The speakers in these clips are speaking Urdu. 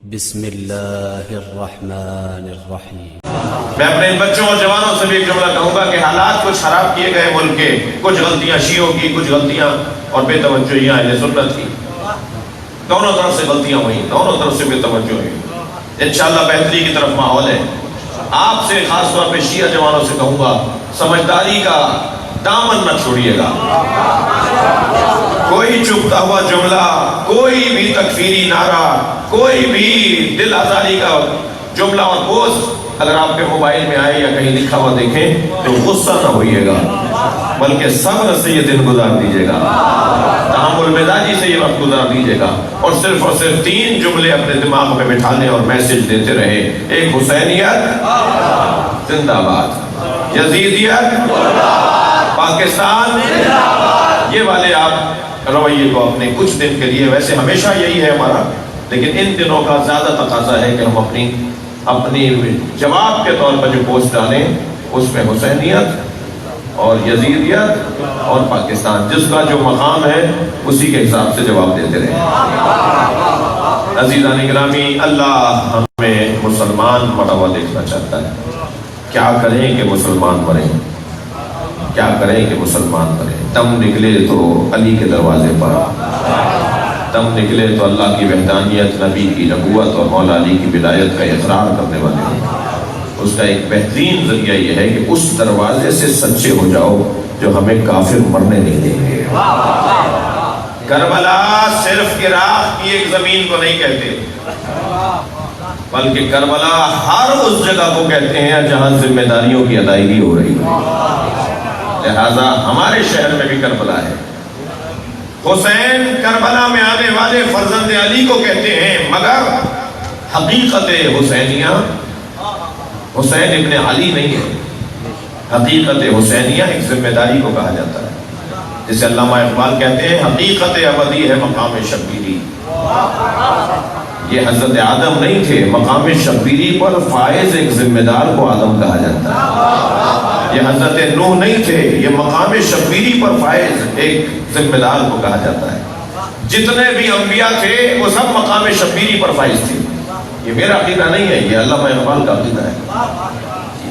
بسم اللہ الرحمن الرحیم۔ میں اپنے بچوں اور جوانوں سے بھی ایک جملہ کہوں گا کہ حالات کچھ خراب کیے گئے ملک کے، کچھ غلطیاں شیعوں کی، کچھ غلطیاں اور بے توجہیاں اہل سنت کی، دونوں طرف سے غلطیاں ہوئی، دونوں طرف سے بے توجہ ہوئی۔ انشاءاللہ بہتری کی طرف ماحول ہے۔ آپ سے خاص طور پہ شیعہ جوانوں سے کہوں گا، سمجھداری کا دامن نہ چھوڑیے گا۔ کوئی چپتا ہوا جملہ، کوئی بھی تکفیری نعرہ، کوئی بھی دل آزاری کا جملہ اور پوسٹ اگر آپ کے موبائل میں آئے یا کہیں لکھا ہوا دیکھیں تو غصہ نہ ہوئیے گا، بلکہ صبر سے یہ دن گزار دیجیے گا، تحمل مزاجی سے یہ وقت گزار دیجیے گا، اور صرف 3 جملے اپنے دماغ میں بٹھا لیں اور میسج دیتے رہے۔ ایک حسینیت زندہ باد، یزیدیت پاکستان، یہ والے آپ رویے کو اپنے کچھ دن کے لیے، ویسے ہمیشہ یہی ہے ہمارا، لیکن ان دنوں کا زیادہ تقاضا ہے کہ ہم اپنی جواب کے طور پر جو پوسٹ ڈالیں اس میں حسینیت اور یزیدیت اور پاکستان، جس کا جو مقام ہے اسی کے حساب سے جواب دیتے رہیں۔ عزیزان گرامی، اللہ ہمیں مسلمان مرا ہوا دیکھنا چاہتا ہے۔ کیا کریں کہ مسلمان مریں، کیا کریں کہ مسلمان مریں؟ دم نکلے تو علی کے دروازے پر، دم نکلے تو اللہ کی وحدانیت، نبی کی نبوت اور مولا علی کی ولایت کا اقرار کرنے والے ہیں۔ اس کا ایک بہترین ذریعہ یہ ہے کہ اس دروازے سے سچے ہو جاؤ جو ہمیں کافر مرنے نہیں دیں گے۔ کربلا صرف عراق کی ایک زمین کو نہیں کہتے، بلکہ کربلا ہر اس جگہ کو کہتے ہیں جہاں ذمہ داریوں کی ادائیگی ہو رہی ہے۔ لہذا ہمارے شہر میں بھی کربلا ہے۔ حسین کربلا میں آنے والے فرزند علی کو کہتے ہیں، مگر حقیقت حسینیہ حسین ابن علی نہیں ہے۔ حقیقت حسینیہ ایک ذمہ داری کو کہا جاتا ہے، جسے علامہ اقبال کہتے ہیں حقیقت ابدی ہے مقام شبیری۔ یہ حضرت آدم نہیں تھے، مقام شبیری پر فائز ایک ذمہ دار کو آدم کہا جاتا ہے۔ یہ حضرت نوح نہیں تھے، یہ مقام شبیری پر فائز ایک ذمہ دار کو کہا جاتا ہے۔ جتنے بھی انبیاء تھے وہ سب مقام شبیری پر فائز تھے۔ یہ میرا عقیدہ نہیں ہے، یہ علامہ اقبال کا عقیدہ ہے۔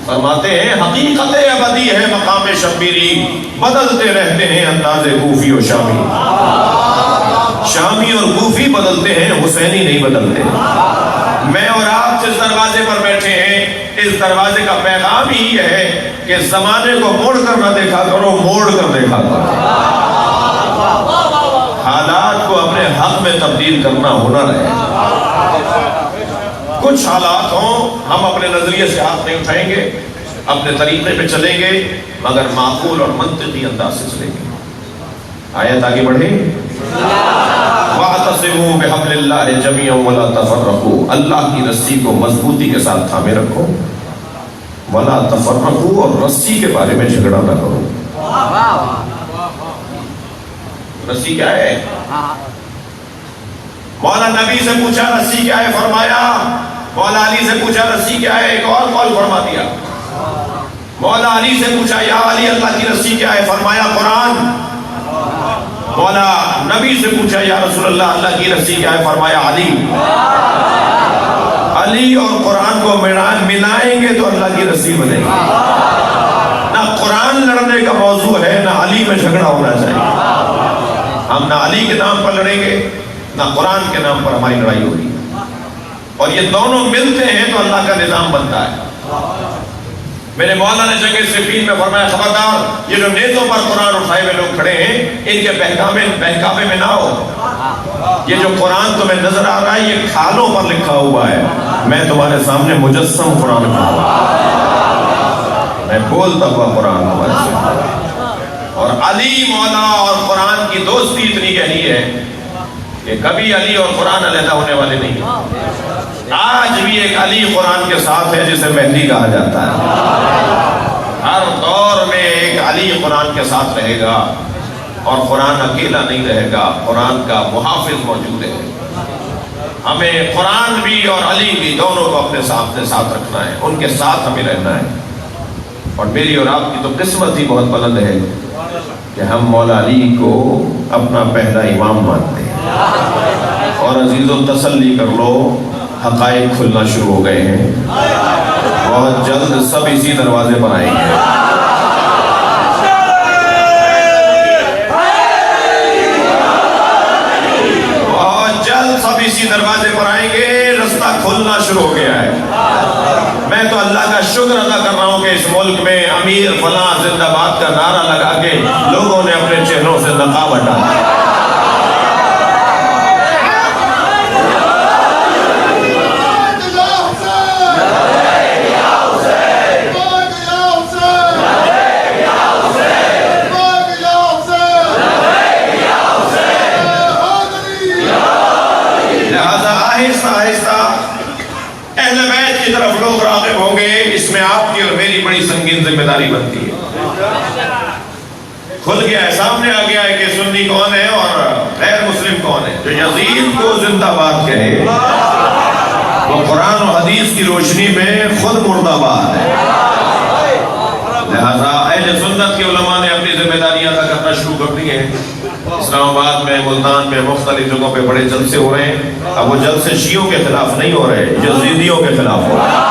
فرماتے ہیں حقیقت ابدی ہے مقام شبیری، بدلتے رہتے ہیں انداز کوفی و شامی۔ شامی اور کوفی بدلتے ہیں، حسینی نہیں بدلتے۔ میں اور آپ جس دروازے پر بیٹھے ہیں، اس دروازے کا پیغام ہی ہے کہ زمانے کو موڑ کر نہ دیکھا کرو، موڑ کر دیکھا کرو۔ حالات کو اپنے حق میں تبدیل کرنا ہنر ہے۔ کچھ حالات ہوں، ہم اپنے نظریے سے ہاتھ نہیں اٹھائیں گے، اپنے طریقے پہ چلیں گے، مگر معقول اور منطقی انداز سے چلیں گے۔ آیت آگے بڑھے، وَاعْتَصِمُوا بِحَبْلِ اللَّهِ جَمِيعًا وَلَا تَفَرَّقُوا، اللہ کی رسی کو مضبوطی کے ساتھ تھامے رکھو، وَلَا تَفَرَّقُوا، اور رسی کے بارے میں جھگڑا نہ کرو۔ رسی کیا ہے؟ مولا نبی سے پوچھا رسی کیا ہے، فرمایا مولا علی سے پوچھا رسی کیا ہے، ایک اور قول فرما دیا۔ مولا علی سے پوچھا یا علی اللہ کی رسی کیا ہے، فرمایا قرآن۔ مولا نبی سے پوچھا یا رسول اللہ اللہ کی رسی کیا ہے، فرمایا علی۔ علی اور قرآن کو ملائیں گے تو اللہ کی رسی بنے گی۔ نہ قرآن لڑنے کا موضوع ہے، نہ علی میں جھگڑا ہونا چاہیے۔ ہم نہ علی کے نام پر لڑیں گے، نہ قرآن کے نام پر ہماری لڑائی ہوگی، اور یہ دونوں ملتے ہیں تو اللہ کا نظام بنتا ہے۔ میرے مولا نے جنگ صفین میں فرمایا خبردار، یہ جو نیزوں پر قرآن اٹھائے ہوئے لوگ کھڑے ہیں ان کے بہکاوے میں نہ ہو۔ یہ جو قرآن تمہیں نظر آ رہا ہے یہ کھالوں پر لکھا ہوا ہے، میں تمہارے سامنے مجسم قرآن کھڑا ہوں، میں بولتا ہوا قرآن تمہارے سامنے۔ اور علی مولا اور قرآن کی دوستی اتنی گہری ہے کہ کبھی علی اور قرآن علیحدہ ہونے والے نہیں ہیں۔ آج بھی ایک علی قرآن کے ساتھ ہے جسے مہدی کہا جاتا ہے۔ ہر دور میں ایک علی قرآن کے ساتھ رہے گا، اور قرآن اکیلا نہیں رہے گا، قرآن کا محافظ موجود ہے۔ ہمیں قرآن بھی اور علی بھی دونوں کو اپنے ساتھ رکھنا ہے، ان کے ساتھ ہمیں رہنا ہے۔ اور میری اور آپ کی تو قسمت ہی بہت بلند ہے کہ ہم مولا علی کو اپنا پہلا امام مانتے ہیں۔ اور عزیزو تسلی کر لو، حقائق کھلنا شروع ہو گئے ہیں. بہت جلد سب اسی دروازے پر آئیں گے. بہت جلد سب اسی دروازے پر آئیں گے. رستہ کھلنا شروع ہو گیا ہے. میں تو اللہ کا شکر ادا کر رہا ہوں کہ اس ملک میں امیر فلاں زندہ باد کا نعرہ لگا کے لوگوں نے اپنے چہروں سے نقاب ہٹا دیا. کی طرف لوگ راغب ہوں گے. اس میں آپ کی اور میری بڑی سنگین ذمہ داری بنتی ہے. کھل گیا ہے, سامنے آ گیا ہے کہ سنی کون ہے اور غیر مسلم کون ہے. جو یزید کو زندہ باد کہے وہ قرآن و حدیث کی روشنی میں خود مردہ باد ہے. لہذا اہل سنت کے علماء نے اپنی ذمہ داریاں ادا کرنا شروع کر دی ہیں. اسلام آباد میں, ملتان میں, مختلف جگہوں پہ بڑے جلسے ہو رہے ہیں. اب وہ جلسے شیعوں کے خلاف نہیں ہو رہے, یزیدیوں کے خلاف ہو رہے ہیں.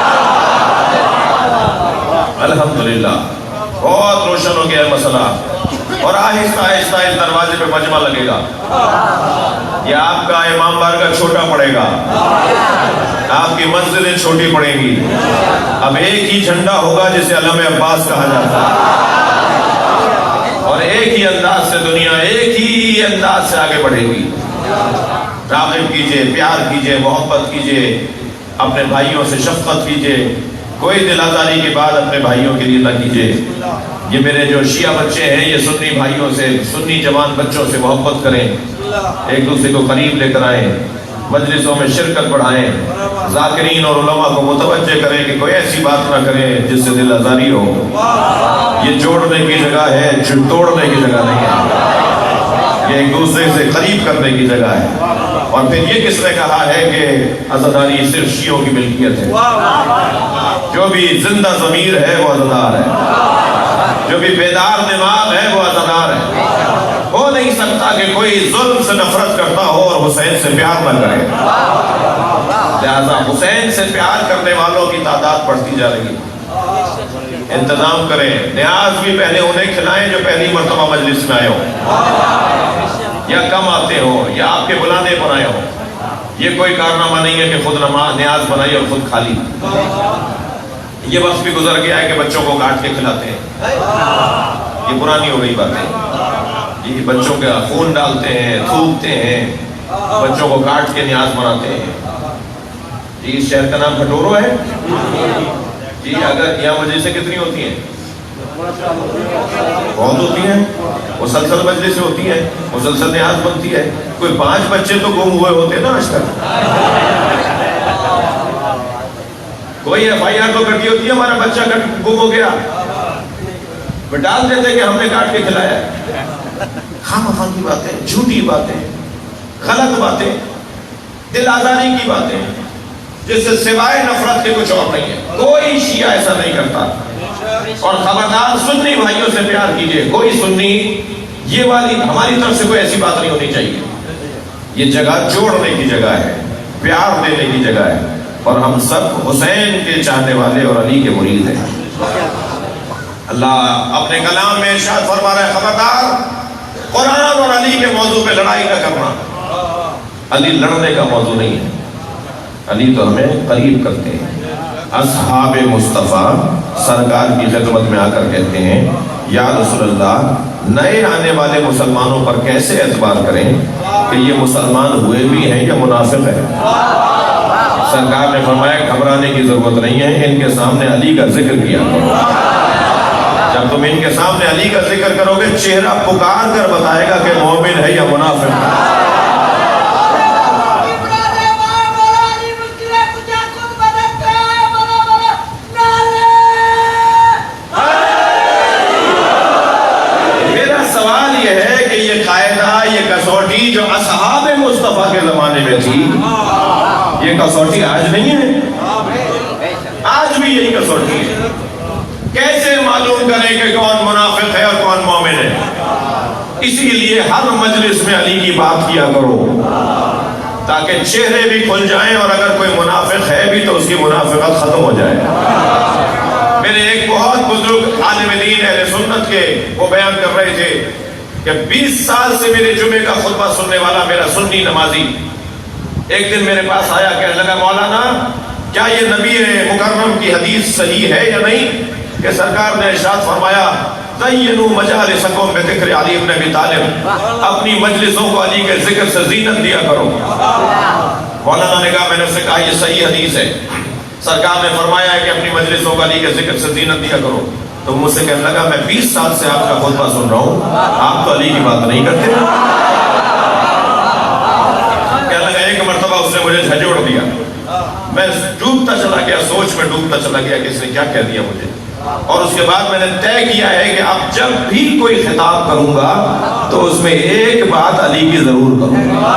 الحمدللہ بہت روشن ہو گیا ہے مسئلہ. اور آہستہ آہستہ اس دروازے پہ مجمع لگے گا. یہ آپ کا امام بارگاہ چھوٹا پڑے گا, آپ کی مسجدیں چھوٹی پڑیں گی. اب ایک ہی جھنڈا ہوگا جسے علم عباس کہا جاتا ہے, اور ایک ہی انداز سے دنیا ایک ہی انداز سے آگے بڑھے گی. راغب کیجئے, پیار کیجئے, محبت کیجئے, اپنے بھائیوں سے شفقت کیجئے. کوئی دل آزاری کی بات اپنے بھائیوں کے لیے نہ کیجئے. یہ میرے جو شیعہ بچے ہیں یہ سنی بھائیوں سے, سنی جوان بچوں سے محبت کریں, ایک دوسرے کو قریب لے کر آئیں, مجلسوں میں شرکت بڑھائیں, ذاکرین اور علماء کو متوجہ کریں کہ کوئی ایسی بات نہ کریں جس سے دل آزاری ہو. یہ جوڑنے کی جگہ ہے, توڑنے کی جگہ نہیں ہے. یہ ایک دوسرے سے قریب کرنے کی جگہ ہے. اور پھر یہ کس نے کہا ہے کہ عزاداری صرف شیعوں کی ملکیت ہے. جو بھی زندہ ضمیر ہے وہ عزادار ہے, جو بھی بیدار دماغ ہے وہ عزادار ہے. ہو نہیں سکتا کہ کوئی ظلم سے نفرت کرتا ہو اور حسین سے پیار نہ کرے. لہذا حسین سے پیار کرنے والوں کی تعداد بڑھتی جا رہی ہے. انتظام کریں, نیاز بھی پہلے انہیں کھلائیں جو پہلی مرتبہ مجلس میں آئے ہوں یا کم آتے ہوں یا آپ کے بلانے پر آئے ہوں. یہ کوئی کارنامہ نہیں ہے کہ خود نیاز بنائی اور خود کھا لی. یہ وقت بھی گزر گیا ہے کہ بچوں کو کاٹ کے کھلاتے ہیں. یہ پرانی ہو گئی باتیں. یہ بچوں کا خون ڈالتے ہیں, تھوکتے ہیں, بچوں کو کاٹ کے نیاز بناتے ہیں. اس شہر کا نام کھٹورو ہے جی. اگر یہاں مجلسیں کتنی ہوتی ہیں؟ بہت ہوتی ہیں. مسلسل مجلسیں ہوتی ہیں, مسلسل نیاز بنتی ہے. کوئی 5 بچے تو گم ہوئے ہوتے نا آج تک. کوئی FIR تو کرتی ہوتی ہے ہمارا بچہ گم ہو گیا, ڈال دیتے کہ ہم نے کاٹ کے کھلایا. خامخواہ کی باتیں, جھوٹی باتیں, غلط باتیں, دل آزاری کی باتیں, جس سے سوائے نفرت کے کچھ اور نہیں ہے. کوئی شیعہ ایسا نہیں کرتا. اور خبردار سنی بھائیوں سے پیار کیجئے. کوئی سنی یہ والی ہماری طرف سے کوئی ایسی بات نہیں ہونی چاہیے. یہ جگہ جوڑنے کی جگہ ہے, پیار دینے کی جگہ ہے. اور ہم سب حسین کے چاہنے والے اور علی کے مرید ہیں. اللہ اپنے کلام میں ارشاد فرما رہا ہے, خبردار قرآن اور علی کے موضوع پہ لڑائی نہ کرنا. علی لڑنے کا موضوع نہیں ہے, علی تو ہمیں قریب کرتے ہیں. اصحاب مصطفیٰ سرکار کی خدمت میں آ کر کہتے ہیں, یا رسول اللہ, نئے آنے والے مسلمانوں پر کیسے اعتبار کریں کہ یہ مسلمان ہوئے بھی ہیں یا منافق ہیں؟ سرکار نے فرمایا گھبرانے کی ضرورت نہیں ہے, ان کے سامنے علی کا ذکر کیا کرو. جب تم ان کے سامنے علی کا ذکر کرو گے, چہرہ پکار کر بتائے گا کہ مومن ہے یا منافق ہے. میرا سوال یہ ہے کہ یہ قاعدہ, یہ کسوٹی جو اصحاب مصطفیٰ کے زمانے میں تھی, یہ کسوٹی آج نہیں ہے. آج بھی یہی کسوٹی ہے. کیسے معلوم کریں کہ کون منافق ہے اور کون مومن ہے؟ اسی لیے ہر مجلس میں علی کی بات کیا کرو. تاکہ چہرے بھی کھل جائیں اور اگر کوئی منافق ہے بھی تو اس کی منافقت ختم ہو جائے. میرے ایک بہت بزرگ عالم دین اہل سنت کے وہ بیان کر رہے تھے کہ 20 سال سے میرے جمعے کا خطبہ سننے والا میرا سنی نمازی ایک دن میرے پاس آیا، کہنے لگا مولانا کیا یہ نبی مکرم کی حدیث صحیح ہے یا نہیں کہ سرکار نے ارشاد فرمایا زینوا مجالسکم بذکر علی بن ابی طالب، اپنی مجلسوں کو علی کے ذکر سے زینت دیا کرو. مولانا نے کہا، میں نے اس سے کہا یہ صحیح حدیث ہے، سرکار نے فرمایا ہے کہ اپنی مجلسوں کو علی کے ذکر سے زینت دیا کرو. تو مجھ سے کہنے لگا میں 20 سال سے آپ کا خطبہ سن رہا ہوں، آپ تو علی کی بات نہیں کرتے. کہنے لگا ایک مرتبہ اس نے مجھے جھنجھوڑ دیا، میں ڈوبتا چلا گیا، سوچ میں ڈوبتا چلا گیا کہ اس نے کیا کہہ دیا مجھے. اور اس کے بعد میں نے طے کیا ہے کہ اب جب بھی کوئی خطاب کروں گا تو اس میں ایک بات علی کی ضرور کروں گا.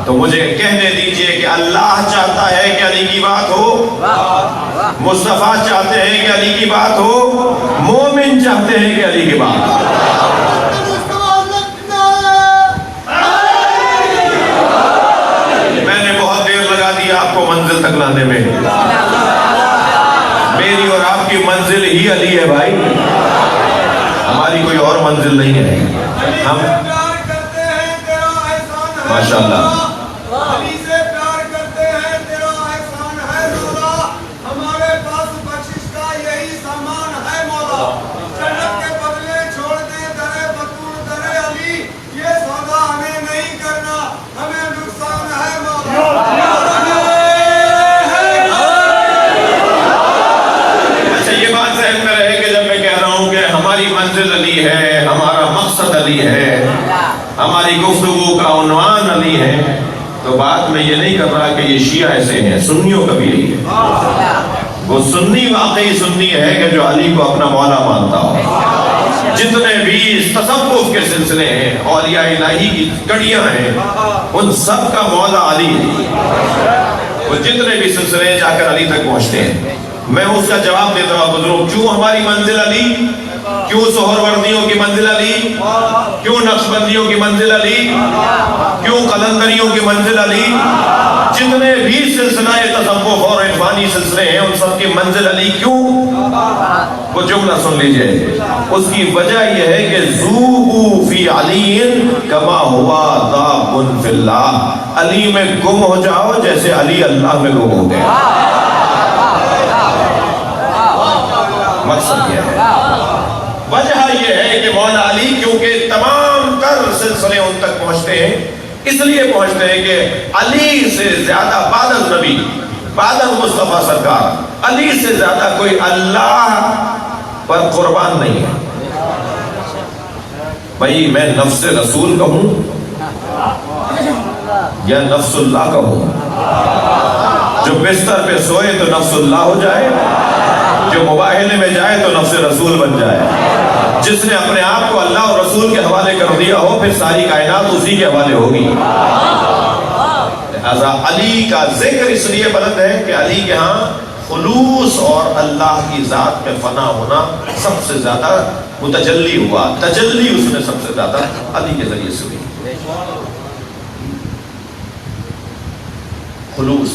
تو مجھے کہنے دیجئے کہ اللہ چاہتا ہے کہ علی کی بات ہو، مصطفیٰ چاہتے ہیں کہ علی کی بات ہو، مومن چاہتے ہیں کہ علی کی بات ہو. میں نے بہت دیر لگا دی آپ کو منزل تک لانے میں، میری اور آپ کی منزل ہی علی ہے بھائی، ہماری کوئی اور منزل نہیں ہے. ہم ماشاءاللہ علی سے پیار کرتے ہیں، تیرا احسان ہے مولا، ہمارے پاس بخشش کا یہی سامان ہے مولا. جنت کے بدلے چھوڑ دے درے بطول درے علی، یہ سودا ہمیں نہیں کرنا، ہمیں نقصان ہے مولا. ہماری منزل علی ہے، ہمارا مقصد علی ہے، ہماری گفتگو کا عنوان علی ہے، تو بات میں یہ نہیں کر رہا کہ یہ شیعہ ایسے ہیں، سنیوں کا بھی یہی ہے. وہ سنی واقعی سنی ہے کہ جو علی کو اپنا مولا مانتا ہو. جتنے بھی تصوف کے سلسلے ہیں، اولیاء الہی کی کڑیاں ہیں، ان سب کا مولا علی ہے. وہ جتنے بھی سلسلے جا کر علی تک پہنچتے ہیں. میں اس کا جواب دیتا ہوں بزرگ، کیوں ہماری منزل علی، کیوں سہروردیوں کی منزل علی، کیوں نقشبندیوں کی منزل علی، کیوں قلندریوں کی منزل علی. جتنے بھی سلسلہ تصوف اور عرفانی سلسلے ہیں ان سب کی منزل علی کیوں؟ وہ جملہ سن لیجئے، اس کی وجہ یہ ہے کہ ذوبوا فی علی کما ہوا ذاب فی اللہ، علی میں گم ہو جاؤ جیسے علی اللہ میں گم ہو گئے. مقصد یہ ہے، وجہ یہ ہے کہ مولا علی کیونکہ تمام تر سلسلے ان تک پہنچتے ہیں، اس لیے پہنچتے ہیں کہ علی سے زیادہ بعد از نبی، بعد از مصطفیٰ سرکار، علی سے زیادہ کوئی اللہ پر قربان نہیں ہے. بھائی میں نفس رسول کہوں یا نفس اللہ کہوں؟ جو بستر پہ سوئے تو نفس اللہ ہو جائے، جو مباہلے میں جائے تو نفس رسول بن جائے. جس نے اپنے آپ کو اللہ اور رسول کے حوالے کر دیا ہو پھر ساری کائنات اسی کے حوالے ہوگی. لہذا علی کا ذکر اس لیے بلند ہے کہ علی کے ہاں خلوص اور اللہ کی ذات میں فنا ہونا سب سے زیادہ متجلی ہوا، تجلی اس میں سب سے زیادہ علی کے ذریعے سے ہوئی. خلوص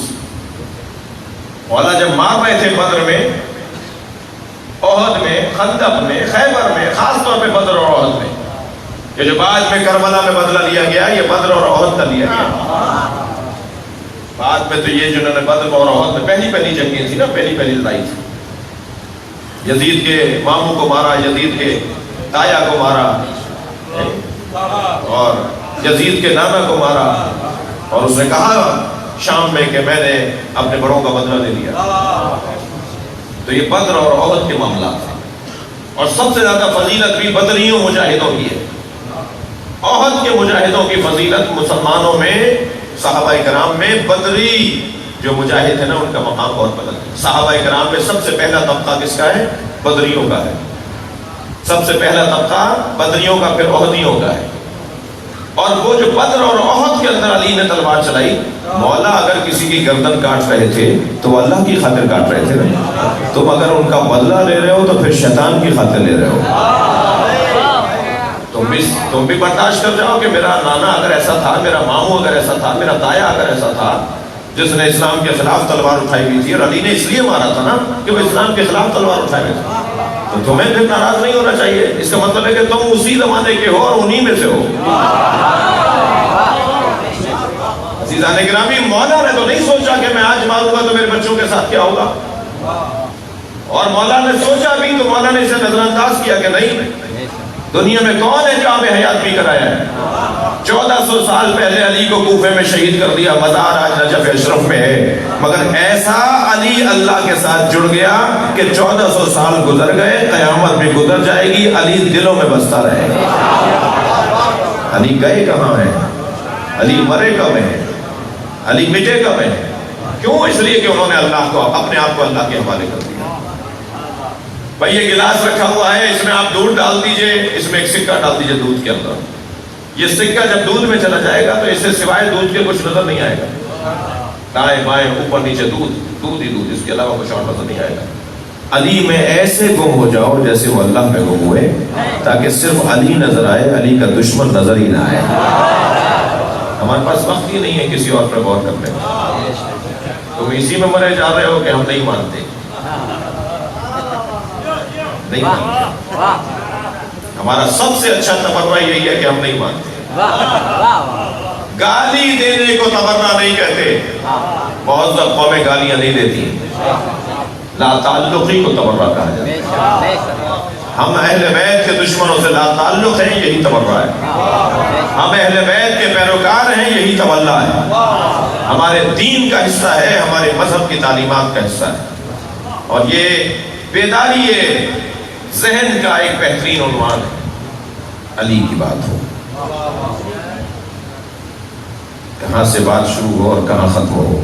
مولا جب مار رہے تھے بدر میں، احد میں، خندق میں، خیبر میں، خاص طور پہ بدر اور احد میں، یہ جو بعد میں کربلا میں بدلہ لیا گیا یہ بدر اور احد کا لیا گیا. بعد میں تو یہ جنہوں نے بدر اور احد میں پہلی جنگیں تھی نا، پہلی لڑائی تھی. یزید کے ماموں کو مارا، یزید کے تایا کو مارا، اور یزید کے نانا کو مارا، اور اس نے کہا شام میں کہ میں نے اپنے بڑوں کا بدلہ لے لیا. تو یہ بدر اور احد کے معاملات ہیں، اور سب سے زیادہ فضیلت بھی بدریوں مجاہدوں کی ہے. احد کے مجاہدوں کی فضیلت مسلمانوں میں، صحابہ کرام میں، بدری جو مجاہد ہیں نا ان کا مقام بہت بلند ہے. صحابہ کرام میں سب سے پہلا طبقہ کس کا ہے؟ بدریوں کا ہے. سب سے پہلا طبقہ بدریوں کا، پھر احدیوں کا ہے. اور وہ جو بدر اور احد کے اندر علی نے تلوار چلائی، مولا اگر کسی کی گردن کاٹ رہے تھے تو وہ اللہ کی خاطر کاٹ رہے تھے نا. تم اگر ان کا بدلہ لے رہے ہو تو پھر شیطان کی خاطر لے رہے ہو. تو تم بھی برداشت کر جاؤ کہ میرا نانا اگر ایسا تھا، میرا ماموں اگر ایسا تھا، میرا دایا اگر ایسا تھا جس نے اسلام کے خلاف تلوار اٹھائی ہوئی تھی، اور علی نے اس لیے مارا تھا نا کہ وہ اسلام کے خلاف تلوار اٹھائے ہوئے تھے، تو تمہیں پھر ناراض نہیں ہونا چاہیے۔ اس کا مطلب ہے کہ تم اسی زمانے کے ہو اور انہی میں سے ہو۔ عزیزان گرامی، مولا نے تو نہیں سوچا کہ میں آج ماروں گا تو میرے بچوں کے ساتھ کیا ہوگا، اور مولا نے سوچا بھی تو مولا نے اسے نظر انداز کیا کہ نہیں، دنیا میں کون ہے جو آب حیات بھی کرایا ہے؟ 1400 سال پہلے علی کو کوفے میں شہید کر دیا، مزار آج نجف اشرف میں ہے، مگر ایسا علی اللہ کے ساتھ جڑ گیا کہ 1400 سال گزر گئے، قیامت بھی گزر جائے گی، علی دلوں میں بستا رہے گا۔ علی گئے کہاں ہیں؟ علی مرے کب ہیں؟ علی مٹے کب ہیں؟ کیوں؟ اس لیے کہ انہوں نے اللہ کو، اپنے آپ کو اللہ کے حوالے کر دیا۔ بھائی یہ گلاس رکھا ہوا ہے، اس میں آپ دودھ ڈال دیجئے، اس میں ایک سکہ ڈال دیجئے دودھ کے اندر، یہ سکہ جب دودھ میں چلا جائے گا تو اس سے سوائے دودھ کے کچھ نظر نہیں آئے گا، دائیں بائیں اوپر نیچے دودھ ہی دودھ، اس کے علاوہ کچھ اور نظر نہیں آئے گا۔ علی میں ایسے گم ہو جاؤ جیسے وہ اللہ میں گم ہوئے، تاکہ صرف علی نظر آئے، علی کا دشمن نظر ہی نہ آئے۔ ہمارے پاس وقت ہی نہیں ہے کسی اور پر غور کرنے کا، تم اسی میں مرے جا رہے ہو کہ ہم نہیں مانتے، نہیں مانتے۔ ہمارا سب سے اچھا تبرہ یہی ہے کہ ہم نہیں مانتے۔ گالی دینے کو تبرہ نہیں کہتے، مہذب قومیں گالیاں نہیں دیتی، لا تعلقی کو تبرہ کہا جاتا ہے۔ ہم اہل بیت کے دشمنوں سے لا تعلق ہیں، یہی تبرہ ہے۔ ہم اہل بیت کے پیروکار ہیں، یہی تولا ہے، ہمارے دین کا حصہ ہے، ہمارے مذہب کی تعلیمات کا حصہ ہے، اور یہ بیداری ذہن کا ایک بہترین عنوان ہے۔ علی کی بات ہو، کہاں سے بات شروع ہو اور کہاں ختم ہو،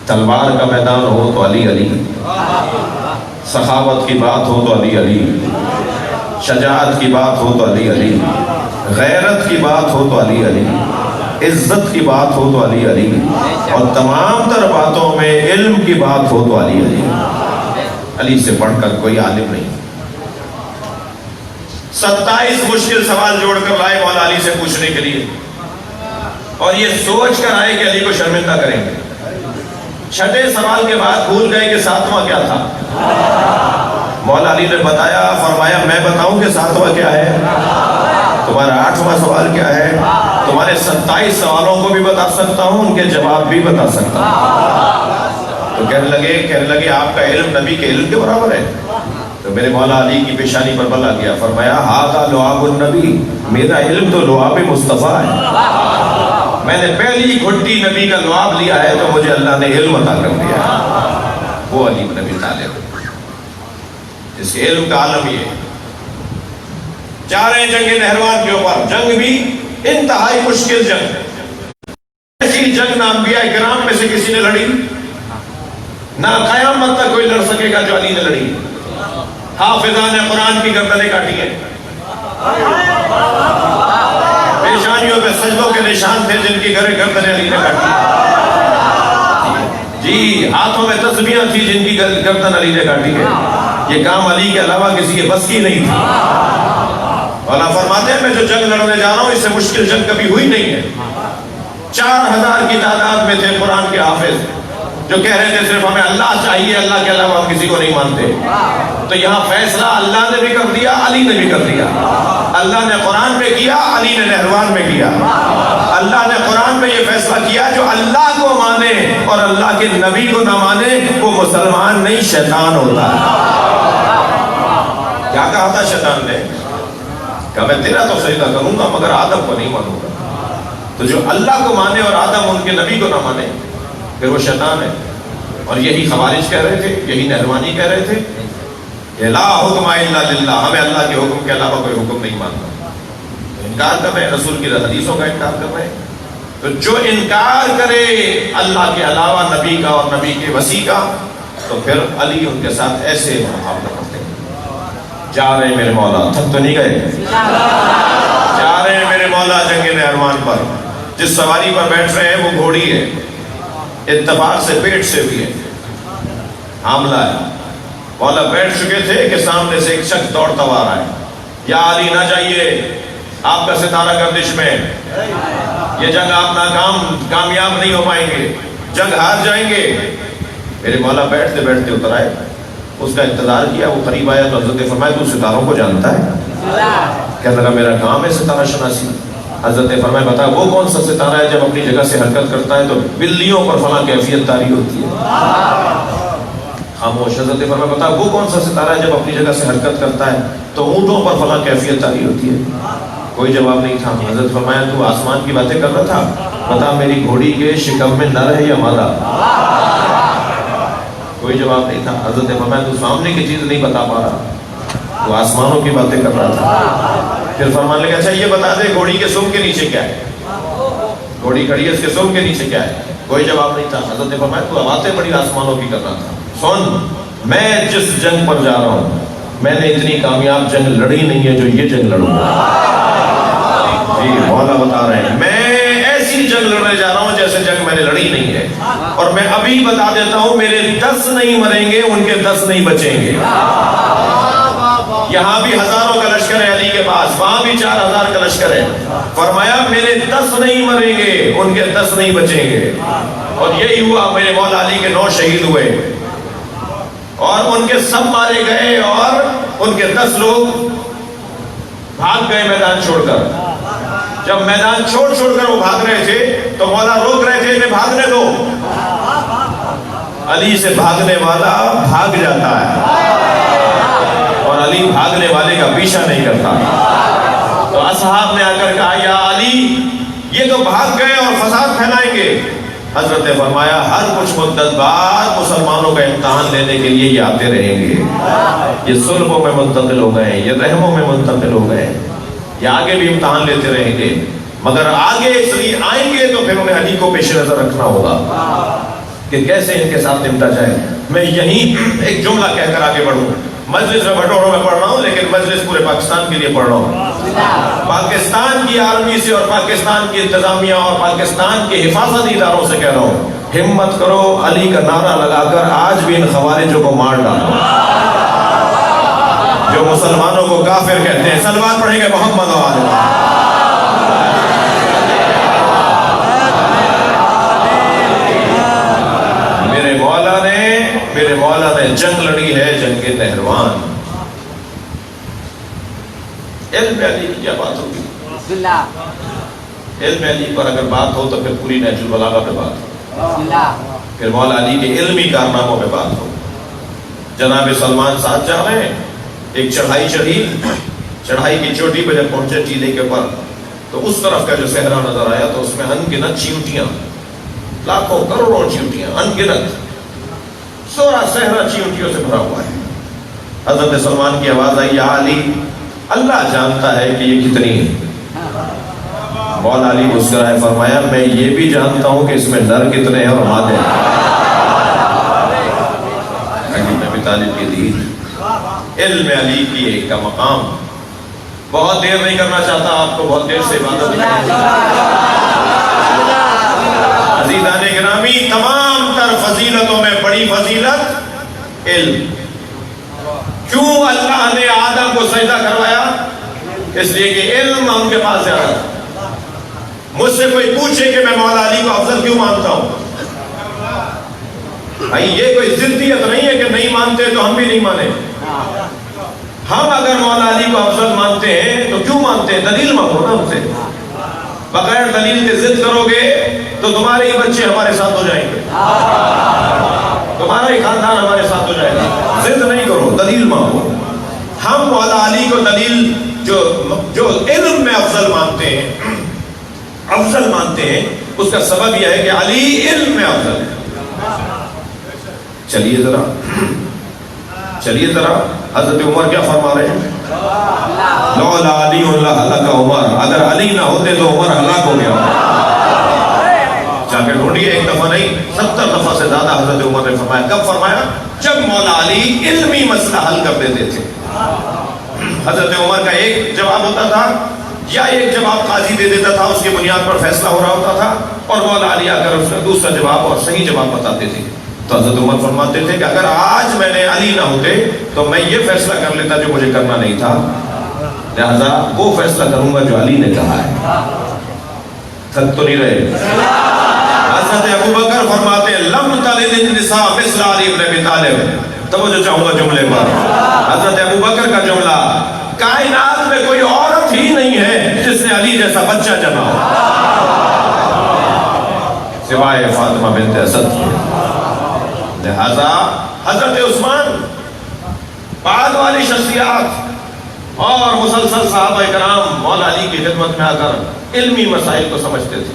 تلوار کا میدان ہو تو علی علی، سخاوت کی بات ہو تو علی علی، شجاعت کی بات ہو تو علی علی، غیرت کی بات ہو تو علی علی، عزت کی بات ہو تو علی علی، اور تمام تر باتوں میں علم کی بات ہو تو علی علی۔ علی سے بڑھ کر کوئی عالم نہیں۔ 27 مشکل سوال جوڑ کر لائے مولا علی سے پوچھنے کے لیے، اور یہ سوچ کر آئے کہ علی کو شرمندہ کریں گے۔ چھٹے سوال کے بعد بھول گئے کہ 7واں کیا تھا۔ مولا علی نے بتایا، فرمایا میں بتاؤں کہ 7واں کیا ہے؟ تمہارا 8واں سوال کیا ہے؟ تمہارے 27 سوالوں کو بھی بتا سکتا ہوں، ان کے جواب بھی بتا سکتا ہوں۔ تو کہنے لگے آپ کا علم نبی کے علم کے برابر ہے؟ تو میرے مولا علی کی پیشانی پر بل آ گیا، فرمایا ھذا لعاب النبی، میرا علم تو لعاب مصطفیٰ ہے، میں نے پہلی گھٹی نبی کا لعاب لیا ہے تو مجھے اللہ نے علم عطا کر دیا ہے۔ وہ علی بن ابی طالب، اس کے علم کا عالم یہ ہے۔ جا رہے ہیں جنگ نہروان کے اوپر، جنگ بھی انتہائی مشکل جنگ، ایسی جنگ نہ انبیاء کرام میں سے کسی نے لڑی، نہ قیامت تک کوئی لڑ سکے گا جو علی نے لڑی۔ حافظان قرآن کی گردنیں کاٹی ہیں، پیشانیوں پہ سجدوں کے نشان تھے جن کی گردنیں علی نے کاٹی، جی ہاتھوں میں تسبیحاں تھی جن کی گردن علی نے کاٹی ہے۔ یہ کام علی کے علاوہ کسی کے بس کی نہیں تھی۔ مولا فرماتے ہیں میں جو جنگ لڑنے جا رہا ہوں اس سے مشکل جنگ کبھی ہوئی نہیں ہے۔ 4000 کی تعداد میں تھے قرآن کے حافظ جو کہہ رہے تھے صرف ہمیں اللہ چاہیے، اللہ کے علاوہ ہم کسی کو نہیں مانتے۔ تو یہاں فیصلہ اللہ نے بھی کر دیا، علی نے بھی کر دیا۔ اللہ نے قرآن میں کیا، علی نے نہروان میں کیا۔ اللہ نے قرآن میں یہ فیصلہ کیا جو اللہ کو مانے اور اللہ کے نبی کو نہ مانے وہ مسلمان نہیں، شیطان ہوتا ہے۔ کیا کہا تھا شیطان نے؟ کہ میں تیرا تو سجدہ کروں گا مگر آدم کو نہیں مانوں گا۔ تو جو اللہ کو مانے اور آدم ان کے نبی کو نہ مانے پھر وہ شیطان ہے۔ اور یہی خوارج کہہ رہے تھے، یہی نہروانی کہہ رہے تھے کہ لا حکم الا للہ، ہمیں اللہ کے حکم کے علاوہ کوئی حکم نہیں ماننا۔ انکار کر رہے ہیں رسول کی حدیثوں کا، انکار کر رہے ہیں۔ تو جو انکار کرے اللہ کے علاوہ نبی کا اور نبی کے وصی کا تو پھر علی ان کے ساتھ ایسے معاملہ کرتے ہیں۔ جا رہے ہیں میرے مولا، تھک تو نہیں گئے؟ جا رہے ہیں میرے مولا جنگ نہروان پر، جس سواری پر بیٹھ رہے ہیں وہ گھوڑی ہے، اتفاق سے پیٹ سے بھی ہے، حاملہ ہے، مولا بیٹھ چکے تھے کہ سامنے سے ایک شخص دوڑتا ہوا آ رہا ہے. یا علی نہ جائیے، آپ کا ستارہ گردش میں، یہ جنگ آپ کامیاب نہیں ہو پائیں گے، جنگ ہار جائیں گے. میرے مولا بیٹھتے بیٹھتے اتر آئے، اس کا انتظار کیا، وہ قریب آیا تو حضرت نے فرمایا تو ستاروں کو جانتا ہے؟ کہنے لگا میرا کام ہے ستارہ شناسی. حضرت نے فرمایا بتا وہ کون سا ستارہ ہے جب اپنی جگہ سے حرکت کرتا ہے تو بلیوں پر فلاں کیفیت طاری ہوتی ہے. خاموش. حضرت نے فرمایا بتا وہ کون سا ستارہ ہے جب اپنی جگہ سے حرکت کرتا ہے تو اونٹوں پر فلاں کیفیت طاری ہوتی ہے. کوئی جواب نہیں تھا. حضرت فرمایا تو آسمان کی باتیں کر رہا تھا، بتا میری گھوڑی کے شکم میں نر ہے یا مادہ؟ کوئی جواب نہیں تھا. حضرت نے فرمایا تو سامنے کی چیز نہیں بتا پا رہا، تو آسمانوں کی باتیں کر رہا تھا. پھر فرمانے لگا اچھا یہ بتا دے گھوڑی کے سم کے نیچے کیا ہے؟ گھوڑی کھڑی ہے، اس کے سم کے نیچے کیا ہے؟ کوئی جواب نہیں تھا. حضرت نے فرمایا تو باتیں بڑی آسمانوں کی کر رہا تھا. سن، میں جس جنگ پر جا رہا ہوں میں نے اتنی کامیاب جنگ لڑی نہیں ہے جو یہ جنگ لڑوں گا. جی مولا بتا رہے ہیں میں ایسی جنگ لڑنے جا رہا ہوں جیسے جنگ میں نے لڑی نہیں ہے. اور میں ابھی بتا دیتا ہوں میرے 10 نہیں مریں گے، ان کے 10 نہیں بچیں گے. یہاں بھی ہزاروں کا لشکر ہے علی کے پاس، وہاں بھی 4000 کا لشکر ہے. فرمایا میرے 10 نہیں مریں گے، ان کے 10 نہیں بچیں گے. اور یہی ہوا، میرے مولا علی کے 9 شہید ہوئے اور ان کے سب مارے گئے اور ان کے 10 لوگ بھاگ گئے میدان چھوڑ کر. جب میدان چھوڑ کر وہ بھاگ رہے تھے تو مولا روک رہے تھے انہیں بھاگنے دو. علی سے بھاگنے والا بھاگ جاتا ہے اور علی بھاگنے والے کا پیچھا نہیں کرتا. تو اصحاب نے آ کر کہا یا علی یہ تو بھاگ گئے اور فساد پھیلائیں گے. حضرت نے فرمایا ہر کچھ مدت بعد مسلمانوں کا امتحان لینے کے لیے یہ آتے رہیں گے. یہ صلحوں میں منتقل ہو گئے، یہ رحموں میں منتقل ہو گئے، یہ آگے بھی امتحان لیتے رہیں گے. مگر آگے اس لیے آئیں گے تو پھر انہیں علی کو پیش نظر رکھنا ہوگا کہ کیسے ان کے ساتھ نمٹا جائے. میں یہیں ایک جملہ کہہ کر آگے بڑھوں. مجلس میں بٹوروں میں پڑھ رہا ہوں لیکن مجلس پورے پاکستان کے لیے پڑھ رہا ہوں. پاکستان کی آرمی سے اور پاکستان کی انتظامیہ اور پاکستان کے حفاظتی اداروں سے کہہ رہا ہوں ہمت کرو، علی کا نعرہ لگا کر آج بھی ان خوارجوں کو مار ڈالو جو مسلمانوں کو کافر کہتے ہیں. سلوات پڑھیں گے محمد وآلہ. میرے مولا نے جنگ لڑی ہے، جنگ نہروان. علم علی کی کیا بات ہوگی؟ علم علی پر اگر بات ہو تو پھر پوری نہج البلاغہ پہ بات ہو، پھر مولا علی کے علمی کارناموں پہ بات ہو. جناب سلمان ساتھ جا رہے ہیں، ایک چڑھائی چڑھی، چڑھائی کی چوٹی پہ جب پہنچے ٹیلے کے پر تو اس طرف کا جو صحرا نظر آیا تو اس میں انگنت چیونٹیاں، لاکھوں کروڑوں چیونٹیاں انگنت، سورا صحرا چیونٹیوں سے بھرا ہوا ہے. حضرت سلمان کی آواز آئی یا علی اللہ جانتا ہے کہ یہ کتنی ہے. مولا علی مسکرائے فرمایا میں یہ بھی جانتا ہوں کہ اس میں نر کتنے ہیں اور مادے ہیں. نبی طالب کی دید، علم علی کی ایک کا مقام. بہت دیر نہیں کرنا چاہتا آپ کو، بہت دیر سے عبادت نہیں. عزیزان گرامی، تمام تر فضیلتوں میں بڑی فضیلت علم. کیوں اللہ نے آدم کو سجدہ کروایا؟ اس لیے کہ علم ان کے پاس زیادہ تھا. مجھ سے کوئی پوچھے کہ میں مولا علی کو افضل کیوں مانتا ہوں، بھائی یہ کوئی ضدیت نہیں ہے کہ نہیں مانتے تو ہم بھی نہیں مانے. ہم اگر مولا علی کو افضل مانتے ہیں تو کیوں مانتے ہیں؟ دلیل مانگو نا ہم سے. بغیر دلیل کے ضد کرو گے تو تمہارے ہی بچے ہمارے ساتھ ہو جائیں گے، تمہارا ہی خاندان ہمارے ساتھ ہو جائے گا. ضد نہیں کرو، دلیل مانگو. ہم مولا علی کو دلیل جو علم میں افضل مانتے ہیں، افضل مانتے ہیں، اس کا سبب یہ ہے کہ علی علم میں افضل ہے. چلیے ذرا حضرت عمر کیا فرما رہے ہیں؟ لولا علی اللہ ہلاک عمر، اگر علی نہ ہوتے تو عمر ہلاک ہو گیا. جا کے ڈھونڈیے، ایک دفعہ نہیں 70 دفعہ سے زیادہ حضرت عمر نے فرمایا. کب فرمایا؟ جب مولا علی علمی مسئلہ حل کر دیتے تھے. حضرت عمر کا ایک جواب ہوتا تھا یا ایک جواب قاضی دے دیتا تھا، اس کی بنیاد پر فیصلہ ہو رہا ہوتا تھا، اور مولا علی آ کر اس کا دوسرا جواب اور صحیح جواب بتاتے تھے. تو حضرت عمر فرماتے تھے کہ اگر آج میں نے علی نہ ہوتے تو میں یہ فیصلہ کر لیتا جو مجھے کرنا نہیں تھا، لہذا وہ فیصلہ کروں گا جو علی نے کہا ہے۔ تھک تو نہیں رہے؟ حضرت ابوبکر فرماتے ہیں لم تلد النساء مثل علی بن ابی طالب۔ توجہ چاہوں گا جملے پر، حضرت ابوبکر کا جملہ، کائنات میں کوئی عورت ہی نہیں ہے جس نے علی جیسا بچہ جنا ہو سوائے فاطمہ بنت اسد کی۔ لہذا حضرت عثمان بعد والی شخصیات اور مسلسل صحابہ کرام مولا علی کی خدمت میں آ کر علمی مسائل کو سمجھتے تھے،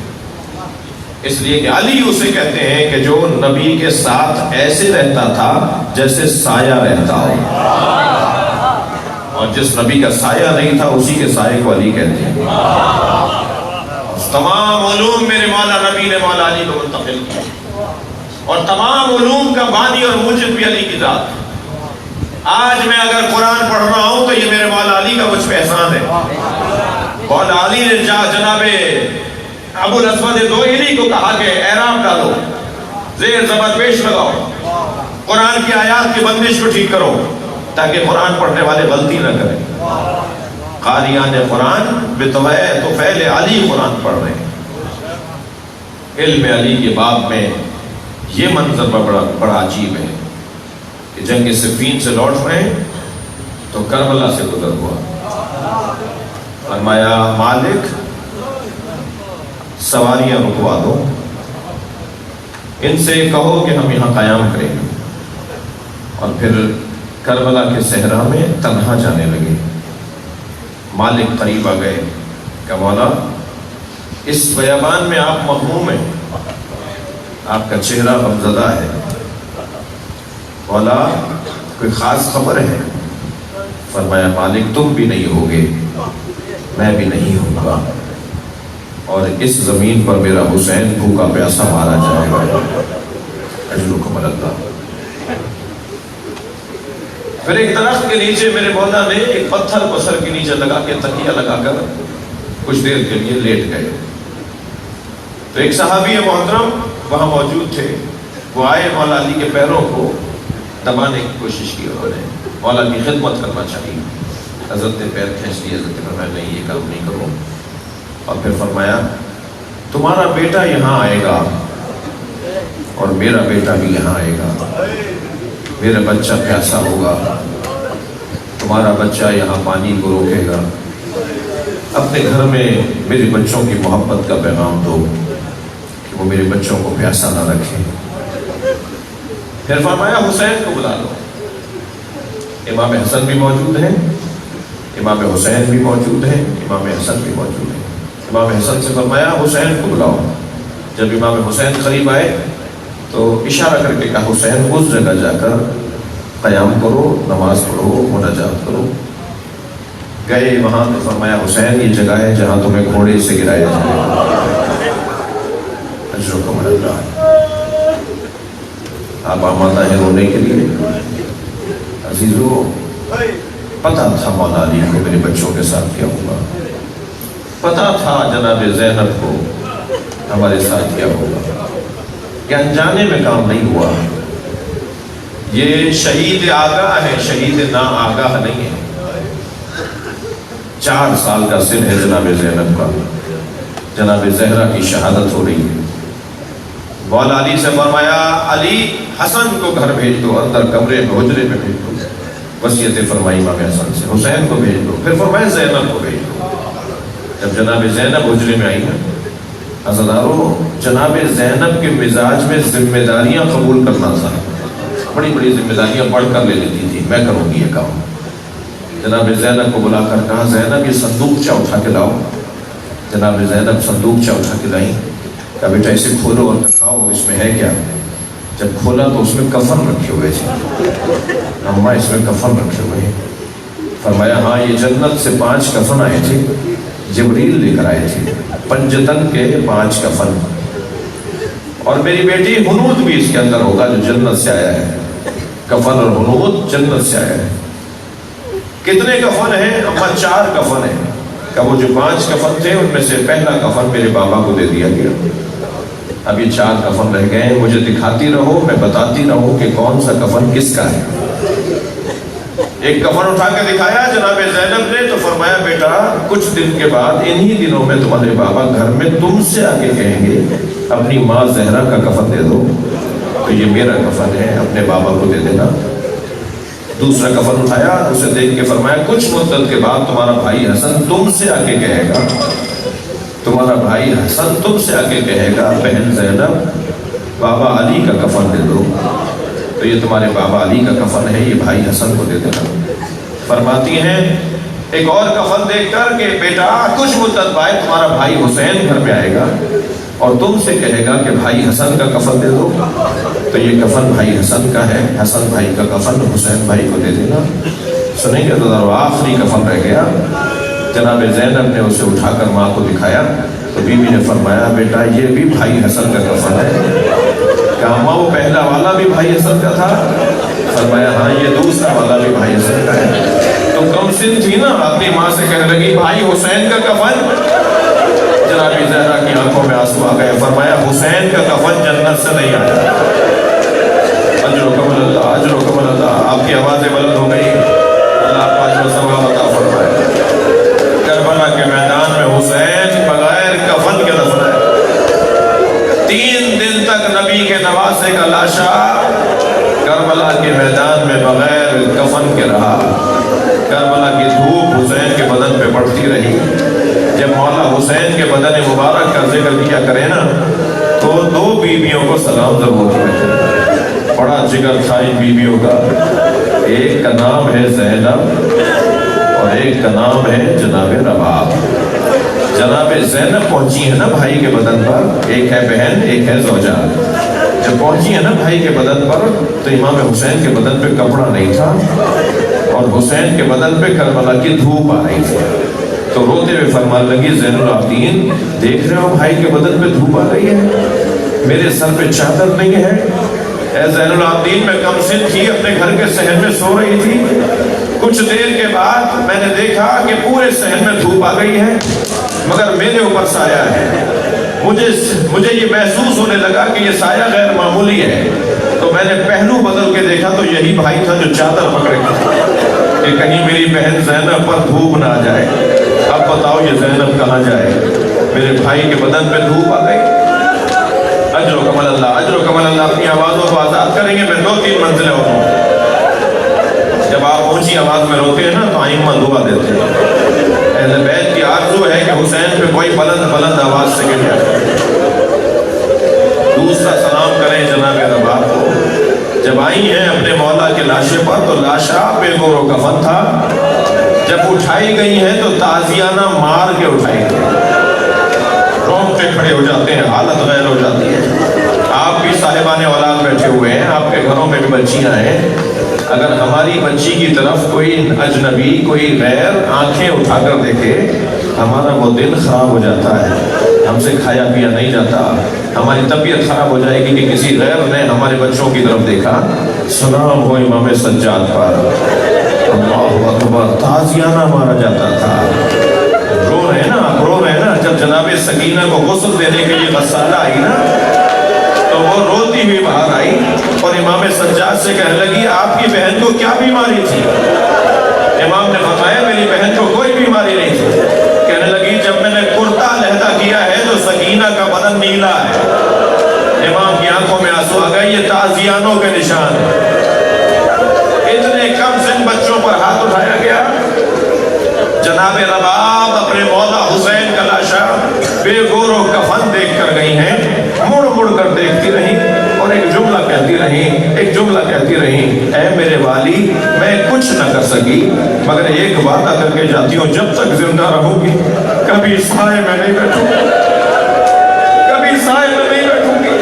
اس لیے کہ علی اسے کہتے ہیں کہ جو نبی کے ساتھ ایسے رہتا تھا جیسے سایہ رہتا ہو، اور جس نبی کا سایہ نہیں تھا اسی کے سائے کو علی کہتے ہیں۔ تمام علوم میرے مولا نبی نے مولا علی کو منتقل کیا، اور تمام علوم کا بانی اور موجد بھی علی کی ذات ہے۔ آج میں اگر قرآن پڑھ رہا ہوں تو یہ میرے مولا علی کا مجھ پہ احسان ہے۔ مولا علی نے جناب ابو الاسود دوئلی کو کہا کہ اعراب ڈالو، زیر زبر پیش لگاؤ، قرآن کی آیات کی بندش کو ٹھیک کرو تاکہ قرآن پڑھنے والے غلطی نہ کریں۔ قاریان قرآن بطفیل علی قرآن پڑھ رہے ہیں۔ علم علی کے باب میں یہ منظر بڑا عجیب ہے کہ جنگ صفین سے لوٹ رہے ہیں تو کربلا سے گزر ہوا، فرمایا مالک سواریاں رکوا دو، ان سے کہو کہ ہم یہاں قیام کریں گے، اور پھر کربلا کے صحرا میں تنہا جانے لگے۔ مالک قریب آ گئے کہ مولا اس بیابان میں آپ مغموم ہیں، آپ کا چہرہ غمزدہ ہے، مولا کوئی خاص خبر ہے؟ فرمایا مالک تم بھی نہیں ہوگے، میں بھی نہیں ہوں گا، اور اس زمین پر میرا حسین بھوکا پیاسا مارا جائے گا، اجرکم اللہ۔ پھر ایک درخت کے نیچے میرے مولا نے ایک پتھر کو سر کے نیچے لگا کے تکیہ لگا کر کچھ دیر کے لیے لیٹ گئے۔ تو ایک صحابی محترم وہاں موجود تھے، وہ آئے، مولا علی کے پیروں کو دبانے کی کوشش کی، انہوں نے مولا کی خدمت کرنا چاہیے۔ حضرت نے پیر کھینچ لیے، حضرت نے فرمایا نہیں یہ کام نہیں کروں، اور پھر فرمایا تمہارا بیٹا یہاں آئے گا اور میرا بیٹا بھی یہاں آئے گا، میرا بچہ پیاسا ہوگا، تمہارا بچہ یہاں پانی کو روکے گا، اپنے گھر میں میرے بچوں کی محبت کا پیغام دو کہ وہ میرے بچوں کو پیاسا نہ رکھیں۔ پھر فرمایا حسین کو بلا لو، امام حسن بھی موجود ہیں، امام حسین بھی موجود ہیں، امام حسن بھی موجود ہیں۔ امام حسن سے فرمایا حسین کو بلاؤ۔ جب امام حسین قریب آئے تو اشارہ کر کے کہا حسین اس جگہ جا کر قیام کرو، نماز پڑھو، مناجات کرو۔ گئے وہاں تو فرمایا حسین یہ جگہ ہے جہاں تمہیں گھوڑے سے گرایا جائے گا، اجرکم اللہ۔ آپ آمادہ ہیں رونے کے لیے؟ عزیزو پتہ تھا مولا علی کو میرے بچوں کے ساتھ کیا ہوگا، پتہ تھا جناب زینب کو ہمارے ساتھ کیا ہوگا، کہ انجانے میں کام نہیں ہوا۔ یہ شہید آگاہ ہے، شہید نا آگاہ نہیں ہے۔ 4 سال کا سن ہے جناب زینب کا، جناب زہرا کی شہادت ہو رہی ہے۔ مولا علی سے فرمایا علی حسن کو گھر بھیج دو، اندر کمرے میں حجرے میں بھیج دو، وصیت فرمائی امام حسن سے۔ حسین کو بھیج دو، پھر فرمایا زینب کو بھیج دو۔ جب جناب زینب حجرے میں آئی نا، حضرارو جناب زینب کے مزاج میں ذمہ داریاں قبول کرنا تھا، بڑی بڑی ذمہ داریاں بڑھ کر لے لیتی تھی، میں کروں گی یہ کام۔ جناب زینب کو بلا کر کہا زینب یہ صندوقچہ اٹھا کے لاؤ۔ جناب زینب صندوقچہ اٹھا کے لائیں، کہا بیٹا اسے کھولو اور دکھاؤ اس میں ہے کیا۔ جب کھولا تو اس میں کفن رکھے ہوئے تھے، اماں اس میں کفن رکھے ہوئے ہیں۔ فرمایا ہاں یہ جنت سے 5 کفن آئے تھے، جبریل لے کر آئے تھے، پنجتن کے 5 کفن، اور میری بیٹی ہنود بھی اس کے اندر ہوگا جو جنت سے آیا ہے، کفن اور ہنود جنت سے آیا ہے۔ کتنے کفن ہیں؟ اماں 4 کفن ہیں۔ کہ وہ جو 5 کفن تھے ان میں سے پہلا کفن میرے بابا کو دے دیا گیا، اب یہ 4 کفن رہ گئے، مجھے دکھاتی رہو، میں بتاتی رہوں کہ کون سا کفن کس کا ہے۔ ایک کفن اٹھا کے دکھایا جناب زینب نے، تو فرمایا بیٹا کچھ دن کے بعد انہی دنوں میں تمہارے بابا گھر میں تم سے آ کے کہیں گے اپنی ماں زہرا کا کفن دے دو، تو یہ میرا کفن ہے، اپنے بابا کو دے دینا۔ دوسرا کفن اٹھایا، اسے دیکھ کے فرمایا کچھ مدت کے بعد تمہارا بھائی حسن تم سے آ کے کہے گا، تمہارا بھائی حسن تم سے آ کے کہے گا بہن زینب بابا علی کا کفن دے دو، تو یہ تمہارے بابا علی کا کفن ہے، یہ بھائی حسن کو دے دینا۔ فرماتی ہیں ایک اور کفن دیکھ کر کہ بیٹا کچھ مدت بعد تمہارا بھائی حسین گھر میں آئے گا اور تم سے کہے گا کہ بھائی حسن کا کفن دے دو، تو یہ کفن بھائی حسن کا ہے، حسن بھائی کا کفن حسین بھائی کو دے دینا۔ سنیں گے تو آخری کفن رہ گیا، جناب زینب نے اسے اٹھا کر ماں کو دکھایا تو بیوی نے فرمایا بیٹا یہ بھی بھائی حسن کا کفن ہے۔ کہا ماں وہ پہلا والا بھی بھائی حسن کا تھا؟ فرمایا ہاں یہ دوسرا والا بھی بھائی حسن کا ہے۔ تو کم سن تھی نا، اپنی ماں سے کہنے لگی بھائی حسین کا کفن؟ جناب زہرا کی آنکھوں میں آنسو آ گئے، فرمایا حسین کا کفن جنت سے نہیں آیا۔ اجرکم اللہ، اجرکم اللہ، آپ کی آوازیں بلند ہو گئی، اللہ آپ کو اجر و ثواب عطا فرمائے۔ کربلا کے میدان میں حسین بغیر کفن کے دفن ہے، 3 دن تک نبی کے نواسے کا لاشا کربلا کے میدان میں بغیر کفن کے رہا۔ کربلا کی دھوپ حسین کے بدن پہ پڑتی رہی۔ جب مولا حسین کے بدن مبارک کا ذکر کیا کرے نا تو 2 بیویوں کو سلام ضرور کرے، بڑا جگر تھا ان بیویوں کا، ایک کا نام ہے زینب اور ایک کا نام ہے جناب رباب۔ جناب زینب پہنچی ہے نا بھائی کے بدن پر، ایک ہے بہن ایک ہے زوجہ، جب پہنچی ہے نا بھائی کے بدن پر تو امام حسین کے بدن پہ کپڑا نہیں تھا اور حسین کے بدن پہ کربلا کی دھوپ آ رہی تھی، تو روتے ہوئے فرمان لگی زین العابدین دیکھ رہے ہو بھائی کے بدن پہ دھوپ آ رہی ہے، میرے سر پہ چادر نہیں ہے۔ اے زین العابدین میں کم سن تھی، اپنے گھر کے صحن میں سو رہی تھی، کچھ دیر کے بعد میں نے دیکھا کہ پورے صحن میں دھوپ آ گئی ہے مگر میرے اوپر سایہ ہے، مجھے یہ محسوس ہونے لگا کہ یہ سایہ غیر معمولی ہے، تو میں نے پہلو بدل کے دیکھا تو یہی بھائی تھا جو چادر پکڑے تھا کہ کہیں میری بہن زینب پر دھوپ نہ آ جائے۔ اب بتاؤ یہ زینب کہاں جائے، میرے بھائی کے بدن پہ دھوپ آ گئی۔ اجرکم اللہ، اجرکم اللہ، اپنی آوازوں کو آزاد کریں گے، میں 2-3 منزلیں ہوتا ہوں۔ جب آپ اونچی آواز میں روتے ہیں نا تو ائمہ دعا دیتے ہیں، اہل بیت کی آرزو ہے کہ حسین پہ کوئی بلند بلند آواز سے گر جائے۔ دوسرا سلام کریں جناب رباب کو، جب آئی ہیں اپنے مولا کے لاشے پر تو لاشا بے گور و کفن تھا، جب اٹھائی گئی ہیں تو تازیانہ مار کے اٹھائی گئی، رونگٹے کھڑے ہو جاتے ہیں، حالت غیر ہو جاتی ہے۔ آپ بھی صاحبان اولاد بیٹھے ہوئے ہیں، آپ کے گھروں میں بھی بچیاں ہیں، اگر ہماری بچی کی طرف کوئی اجنبی کوئی غیر آنکھیں اٹھا کر دیکھے ہمارا وہ دل خراب ہو جاتا ہے، ہم سے کھایا پیا نہیں جاتا، ہماری طبیعت خراب ہو جائے گی کہ کسی غیر نے ہمارے بچوں کی طرف دیکھا۔ سلام ہو امام سجاد پر، اللہ اکبر، تازیانہ مارا جاتا تھا۔ رو رہے ہیں نا، آپ رو رہے ہیں نا، جب جناب سکینہ کو غسل دینے کے لیے غسالہ آئی نا تو وہ روتی ہوئی باہر آئی اور امام سجاد سے کہنے لگی آپ کی بہن کو کیا بیماری تھی؟ امام نے فرمایا میری بہن کو کوئی بیماری نہیں تھی۔ کہنے لگی جب میں نے کرتا علیحدہ کیا ہے تو سکینہ کا بدن نیلا ہے۔ امام کی آنکھوں میں آنسو آ گئے، یہ تعزیانوں کے نشان ہے۔ اتنے کم سن بچوں پر ہاتھ اٹھایا گیا۔ جناب رباب اپنے مولا حسین کا لاشا بے گور و کفن دیکھ کر گئی ہیں، مڑ مڑ کر دیکھتی رہی اور ایک جملہ کہتی رہی، اے میرے والی میں کچھ نہ کر سکی مگر ایک وعدہ کر کے جاتی ہوں، جب تک زندہ رہوں گی کبھی سائے میں نہیں بیٹھوں گی، کبھی سائے میں نہیں بیٹھوں گی۔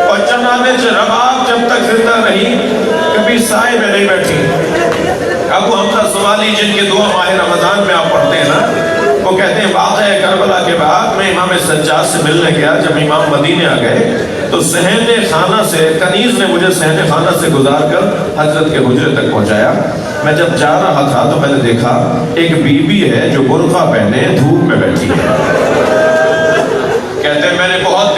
اور جناب رباب جب تک زندہ رہی کبھی سائے میں نہیں بیٹھی۔ ابو حمزہ سوالی جن کے دعا ماہ رمضان میں آپ پڑھتے ہیں نا، وہ کہتے ہیں واقعہ کربلا کے بعد میں امام سجاد سے ملنے گیا، جب امام مدینے آ گئے تو صحن خانہ سے کنیز نے مجھے صحن خانہ سے گزار کر حضرت کے حجرے تک پہنچایا۔ میں جب جا رہا تھا تو میں نے دیکھا ایک بی بی ہے جو برقع پہنے دھوپ میں بیٹھی ہے۔ کہتے ہیں میں نے بہت